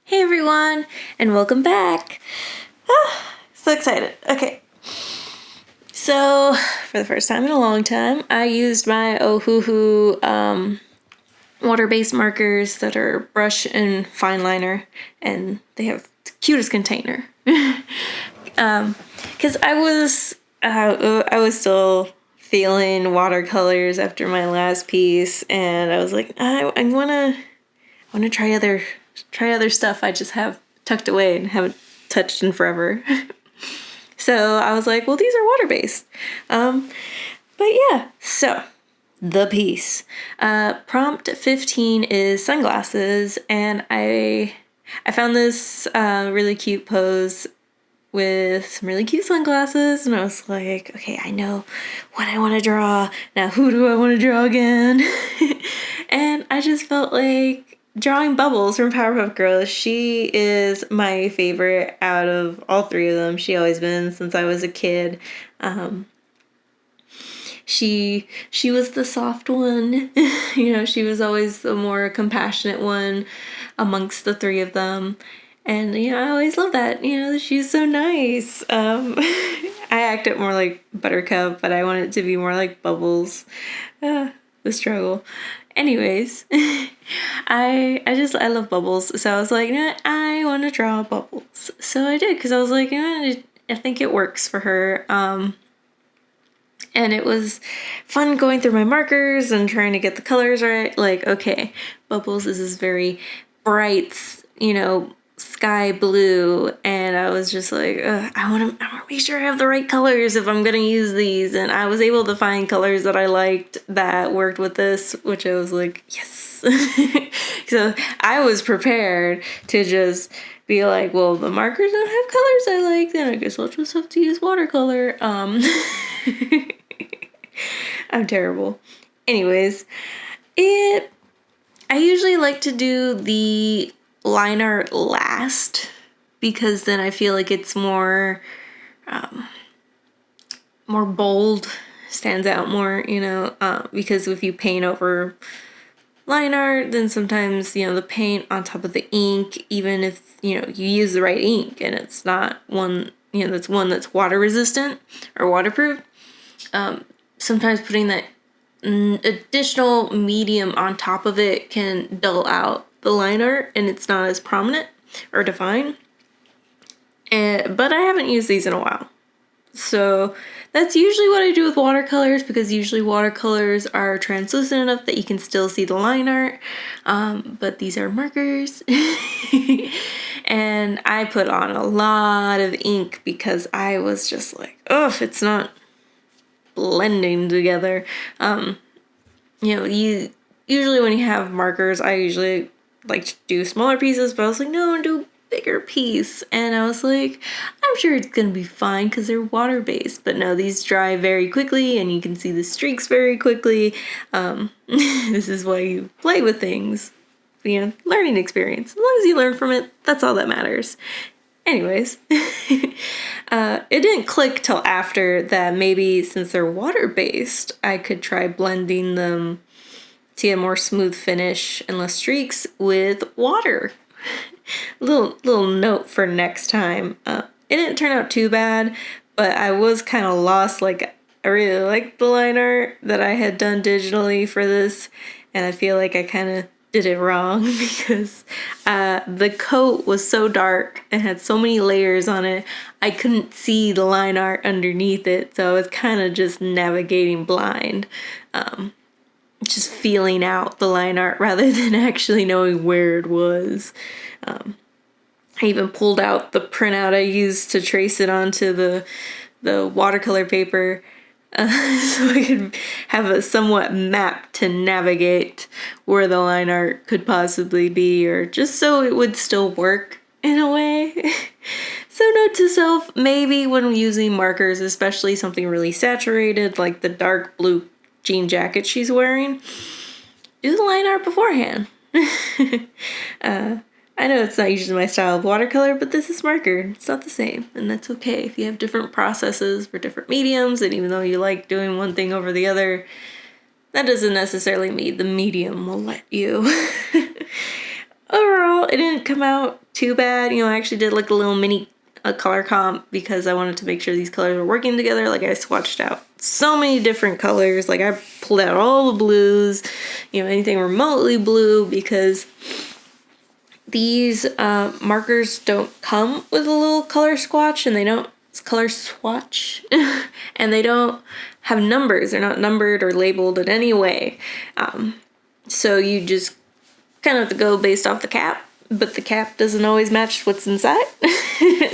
Hey everyone, and welcome back. So excited. Okay. So, for the first time in a long time, I used my Ohuhu water-based markers that are brush and fine liner, and they have the cutest container. Because I was still feeling watercolors after my last piece, and I was like, I wanna try other stuff I just have tucked away and haven't touched in forever. So I was like, well, these are water-based. But yeah, so the piece. Prompt 15 is sunglasses, and I found this really cute pose with some really cute sunglasses, and I was like, okay, I know what I want to draw. Now who do I want to draw again? And I just felt like drawing Bubbles from Powerpuff Girls. She is my favorite out of all three of them. She always been since I was a kid. She was the soft one. She was always the more compassionate one amongst the three of them. And, I always love that. She's so nice. I act it more like Buttercup, but I want it to be more like Bubbles. The struggle. Anyways, I love Bubbles. So I was like, I want to draw Bubbles. So I did, because I was like, I think it works for her. And it was fun going through my markers and trying to get the colors right. Like, okay, Bubbles is this very bright, sky blue, and I was just like, I want to make sure I have the right colors if I'm gonna use these. And I was able to find colors that I liked that worked with this, which I was like, yes. So I was prepared to just be like, well, the markers don't have colors I like, then I guess I'll just have to use watercolor. I'm terrible. Anyways, I usually like to do the line art last, because then I feel like it's more bold, stands out more, because if you paint over line art, then sometimes, the paint on top of the ink, even if, you use the right ink and it's not one, that's water resistant or waterproof, sometimes putting that additional medium on top of it can dull out the line art and it's not as prominent or defined. But I haven't used these in a while. So that's usually what I do with watercolors, because usually watercolors are translucent enough that you can still see the line art. But these are markers. And I put on a lot of ink because I was just like, it's not blending together. You usually when you have markers, I usually like to do smaller pieces, but I was like, no, I'll do a bigger piece. And I was like, I'm sure it's gonna be fine because they're water-based. But no, these dry very quickly and you can see the streaks very quickly. This is why you play with things. Learning experience. As long as you learn from it, that's all that matters. Anyways, it didn't click till after that maybe since they're water-based, I could try blending them to get a more smooth finish and less streaks with water. Little note for next time. It didn't turn out too bad, but I was kind of lost. Like, I really liked the line art that I had done digitally for this, and I feel like I kind of did it wrong because the coat was so dark and had so many layers on it, I couldn't see the line art underneath it, so I was kind of just navigating blind, just feeling out the line art rather than actually knowing where it was. I even pulled out the printout I used to trace it onto the watercolor paper, so I could have a somewhat map to navigate where the line art could possibly be, or just so it would still work in a way. So note to self, maybe when using markers, especially something really saturated like the dark blue jean jacket she's wearing, do the line art beforehand. I know it's not usually my style of watercolor, but this is marker. It's not the same, and that's okay. If you have different processes for different mediums, and even though you like doing one thing over the other, that doesn't necessarily mean the medium will let you. overall, it didn't come out too bad. You know, I actually did like a little mini color comp because I wanted to make sure these colors were working together. Like I swatched out so many different colors. Like I pulled out all the blues, you know, anything remotely blue, because these markers don't come with a little color swatch, and they don't and they don't have numbers. They're not numbered or labeled in any way. So you just kind of have to go based off the cap, but the cap doesn't always match what's inside.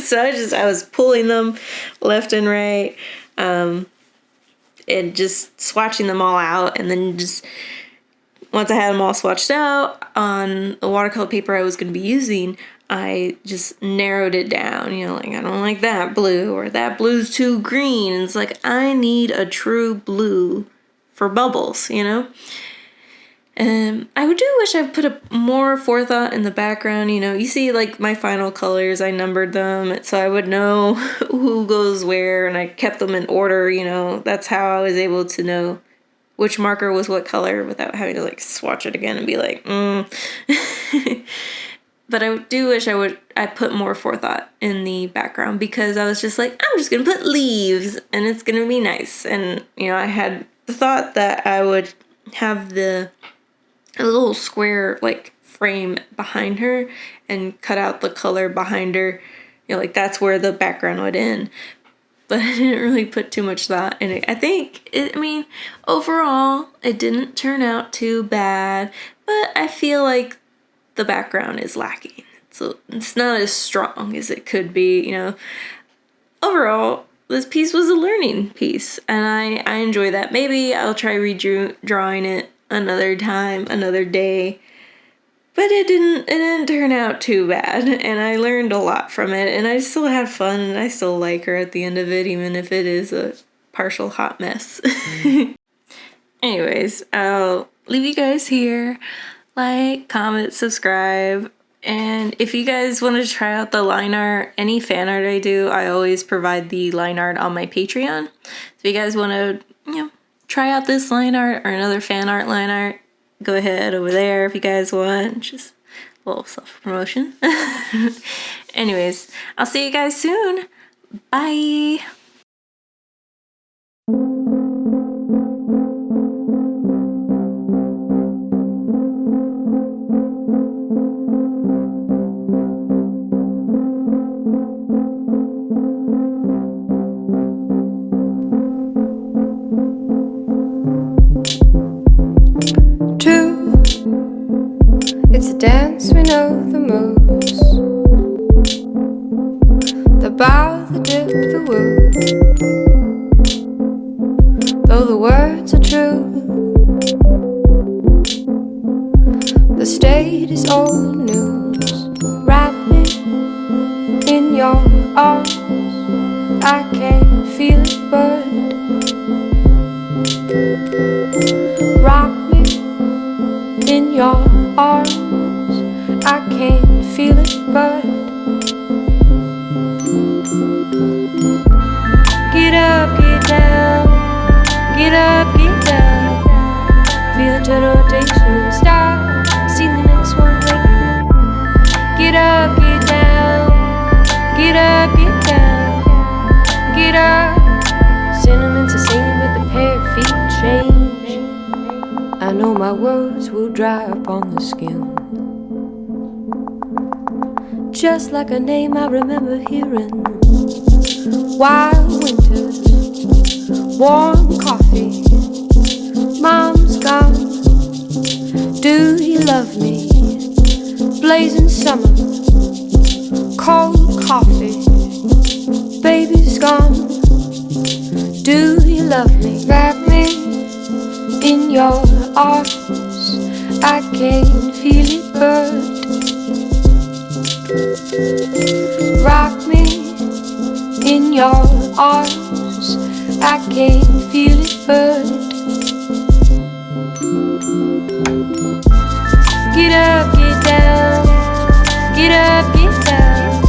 So I was pulling them left and right, and just swatching them all out, and then just once I had them all swatched out on the watercolor paper I was going to be using, I just narrowed it down. You know, like I don't like that blue, or that blue's too green. And it's like I need a true blue for bubbles, you know. I do wish I put more forethought in the background. You know, you see like my final colors, I numbered them so I would know who goes where, and I kept them in order. You know, that's how I was able to know which marker was what color without having to like swatch it again and be like, But I do wish I put more forethought in the background, because I was just like, I'm just gonna put leaves and it's gonna be nice. And you know, I had the thought that I would have a little square like frame behind her and cut out the color behind her. You know, like that's where the background would end. But I didn't really put too much thought in it. I think, overall, it didn't turn out too bad, but I feel like the background is lacking. So it's not as strong as it could be, you know. Overall, this piece was a learning piece, and I enjoy that. Maybe I'll try redrawing it another time, another day. But it didn't turn out too bad, and I learned a lot from it, and I still had fun, and I still like her at the end of it, even if it is a partial hot mess. Anyways, I'll leave you guys here. Like, comment, subscribe, and if you guys want to try out the line art, any fan art I do, I always provide the line art on my Patreon. So if you guys want to, you know, try out this line art or another fan art line art, go ahead over there if you guys want. Just a little self-promotion. Anyways, I'll see you guys soon. Bye. It's a dance, we know the moves. The bow, the dip, the woo. Though the words are true, the state is old news. Wrap me in your arms, I can't feel it but rock me in your arms, I can't feel it but get up, get down, get up, get down. Feel the turn rotation and start. See the next one waiting. Get up, get down, get up, get down, get up. Sentiments are singing but the pair of feet change. I know my words will dry up on the skin, just like a name I remember hearing. Wild winters, warm coffee, mom's gone, do you love me? Blazing summer, cold coffee, baby's gone, do you love me? Wrap me in your arms, I can't feel it but rock me in your arms, I can't feel it but get up, get down, get up, get down.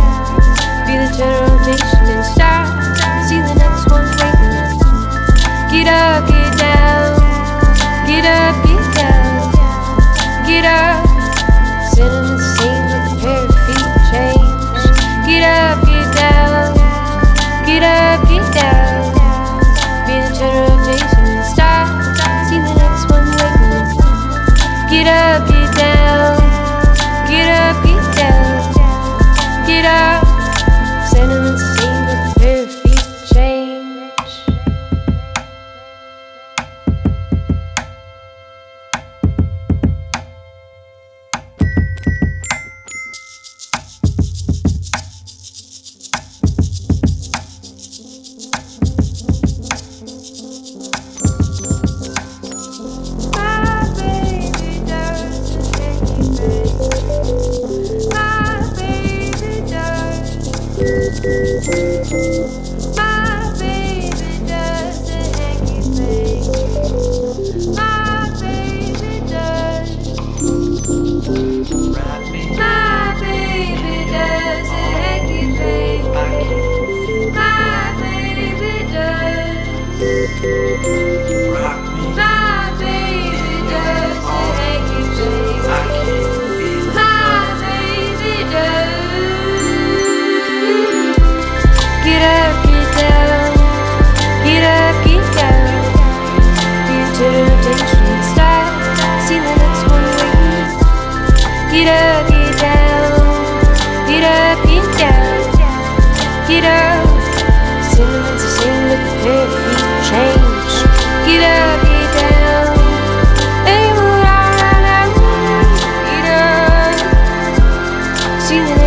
Feel the turn rotation and start. See the next one waiting. Get up, get down, get up, get down, get up. Sentiments My baby does the hanky panky. My baby does. My baby does the hanky panky. My baby does. My baby does the hanky panky. My baby does. Get up, get down. Get up, get down. Feel to the rotation start. See the next one waiting. Get up, get down. Get up, get down. Get up. Sentiments the same, but the pair of feet change. Get up, get down. They move around. Get up. See the